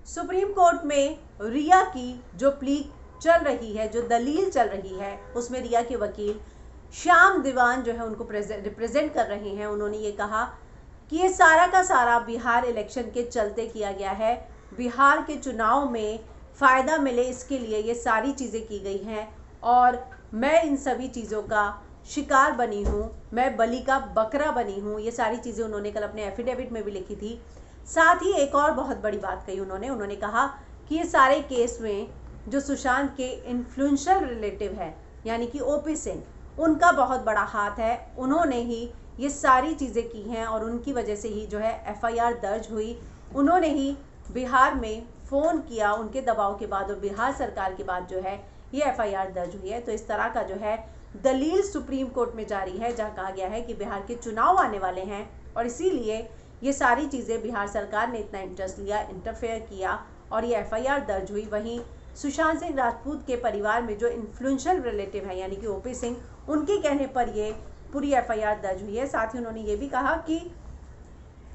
Supreme court में रिया की जो प्ली चल रही है, जो दलील चल रही है, उसमें रिया के वकील श्याम दीवान जो है उनको रिप्रेजेंट कर रहे हैं। उन्होंने ये कहा कि ये सारा का सारा बिहार इलेक्शन के चलते किया गया है, बिहार के चुनाव में फ़ायदा मिले इसके लिए ये सारी चीज़ें की गई हैं और मैं इन सभी चीज़ों का शिकार बनी हूँ, मैं बलि का बकरा बनी हूँ। ये सारी चीज़ें उन्होंने कल अपने एफिडेविट में भी लिखी थी। साथ ही एक और बहुत बड़ी बात कही उन्होंने कहा कि ये सारे केस में जो सुशांत के इन्फ्लुएंशियल रिलेटिव है यानी कि ओपी सिंह, उनका बहुत बड़ा हाथ है। उन्होंने ही ये सारी चीज़ें की हैं और उनकी वजह से ही जो है एफआईआर दर्ज हुई। उन्होंने ही बिहार में फ़ोन किया, उनके दबाव के बाद और बिहार सरकार के बाद जो है ये एफआईआर दर्ज हुई है। तो इस तरह का जो है दलील सुप्रीम कोर्ट में जारी है, जहाँ कहा गया है कि बिहार के चुनाव आने वाले हैं और इसीलिए ये सारी चीज़ें बिहार सरकार ने इतना इंटरेस्ट लिया, इंटरफेयर किया और ये एफआईआर दर्ज हुई। वहीं सुशांत सिंह राजपूत के परिवार में जो इन्फ्लुएंशियल रिलेटिव है यानी कि ओपी सिंह, उनके कहने पर ये पूरी एफआईआर दर्ज हुई है। साथ ही उन्होंने ये भी कहा कि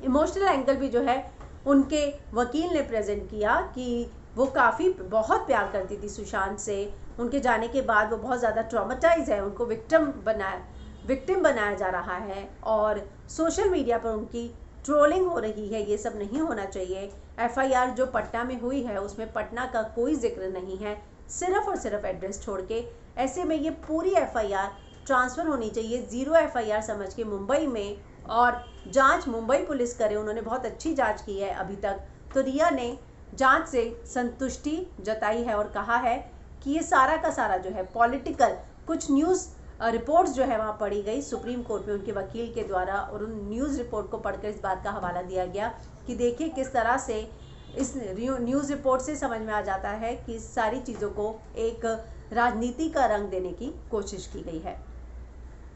इमोशनल एंगल भी जो है उनके वकील ने प्रेजेंट किया कि वो बहुत प्यार करती थी सुशांत से। उनके जाने के बाद वो बहुत ज़्यादा ट्रॉमेटाइज है, उनको विक्टिम बनाया जा रहा है और सोशल मीडिया पर उनकी ट्रोलिंग हो रही है। ये सब नहीं होना चाहिए। एफआईआर जो पटना में हुई है उसमें पटना का कोई जिक्र नहीं है, सिर्फ और सिर्फ एड्रेस छोड़ के। ऐसे में ये पूरी एफआईआर ट्रांसफ़र होनी चाहिए, 0 एफआईआर समझ के मुंबई में, और जांच मुंबई पुलिस करे। उन्होंने बहुत अच्छी जांच की है अभी तक। तो रिया ने जांच से संतुष्टि जताई है और कहा है कि ये सारा का सारा जो है पॉलिटिकल, कुछ न्यूज़ रिपोर्ट्स जो है वहाँ पढ़ी गई सुप्रीम कोर्ट में उनके वकील के द्वारा, और उन न्यूज़ रिपोर्ट को पढ़कर इस बात का हवाला दिया गया कि देखिए किस तरह से इस न्यूज़ रिपोर्ट से समझ में आ जाता है कि सारी चीज़ों को एक राजनीति का रंग देने की कोशिश की गई है।